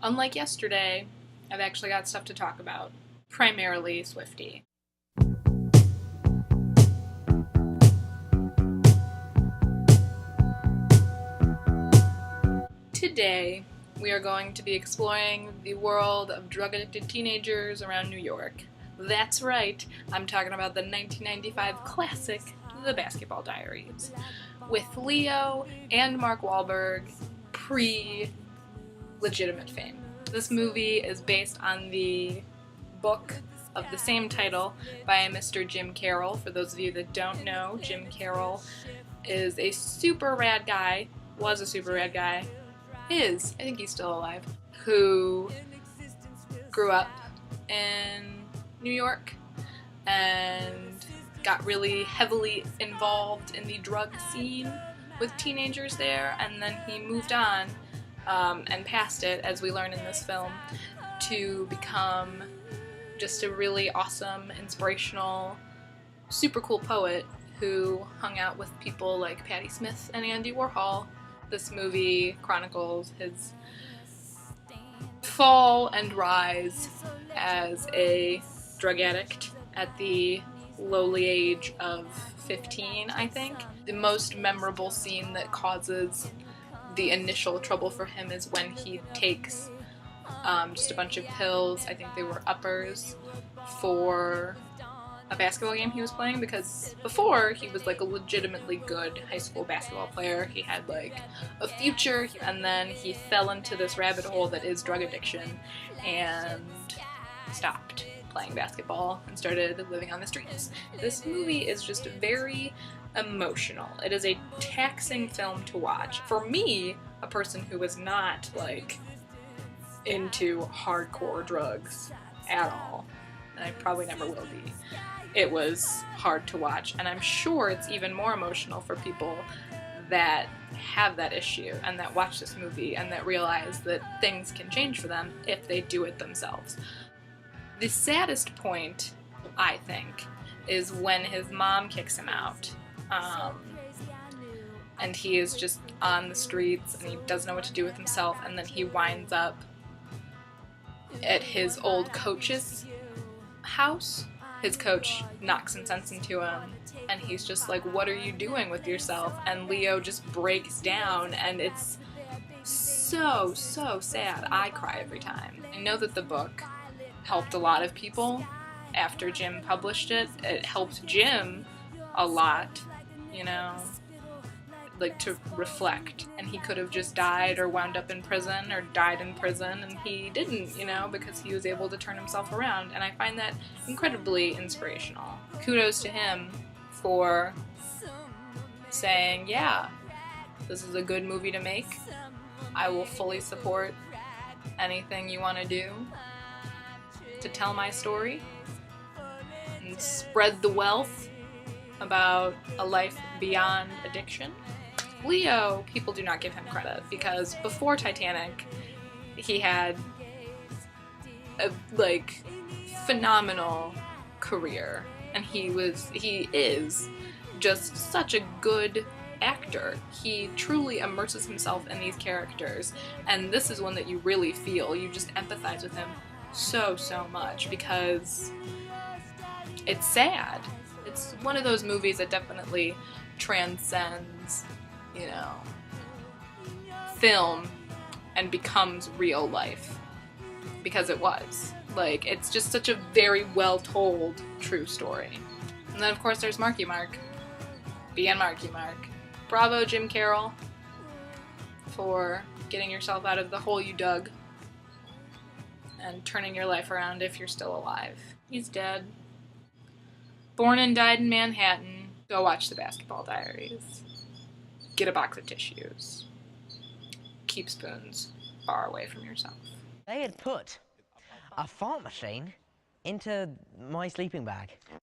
Unlike yesterday, I've actually got stuff to talk about, primarily Swiftie. Today, we are going to be exploring the world of drug-addicted teenagers around New York. That's right, I'm talking about the 1995 classic, The Basketball Diaries, with Leo and Mark Wahlberg pre-legitimate fame. This movie is based on the book of the same title by Mr. Jim Carroll. For those of you that don't know, Jim Carroll is a super rad guy, was a super rad guy, I think he's still alive, who grew up in New York and got really heavily involved in the drug scene with teenagers there, and then he moved on and past it, as we learn in this film, to become just a really awesome, inspirational, super cool poet who hung out with people like Patti Smith and Andy Warhol. This movie chronicles his fall and rise as a drug addict at the lowly age of 15, I think. The most memorable scene that causes the initial trouble for him is when he takes just a bunch of pills, I think they were uppers, for a basketball game he was playing, because before he was like a legitimately good high school basketball player. He had like a future, and then he fell into this rabbit hole that is drug addiction and stopped playing basketball and started living on the streets. This movie is just very emotional. It is a taxing film to watch. For me, a person who was not like into hardcore drugs at all, and I probably never will be, it was hard to watch, and I'm sure it's even more emotional for people that have that issue and that watch this movie and that realize that things can change for them if they do it themselves. The saddest point, I think, is when his mom kicks him out, and he is just on the streets and he doesn't know what to do with himself, and then he winds up at his old coach's house. His coach knocks some sense into him, and he's just like, what are you doing with yourself? And Leo just breaks down, and it's so sad. I cry every time. I know that the book helped a lot of people after Jim published it. It helped Jim a lot, you know, like to reflect, and he could have just died or wound up in prison or died in prison, and he didn't, you know, because he was able to turn himself around, and I find that incredibly inspirational. Kudos to him for saying, yeah, this is a good movie to make. I will fully support anything you want to do to tell my story and spread the wealth about a life beyond addiction. Leo, people do not give him credit, because before Titanic, he had a, like, phenomenal career, and he is just such a good actor. He truly immerses himself in these characters, and this is one that you really feel. You just empathize with him so much, because it's sad. It's one of those movies that definitely transcends, you know, film and becomes real life, because it was. Like, it's just such a very well-told true story. And then, of course, there's Marky Mark. Being Marky Mark. Bravo, Jim Carroll, for getting yourself out of the hole you dug and turning your life around if you're still alive. He's dead. Born and died in Manhattan. Go watch The Basketball Diaries. Get a box of tissues. Keep spoons far away from yourself. They had put a fart machine into my sleeping bag.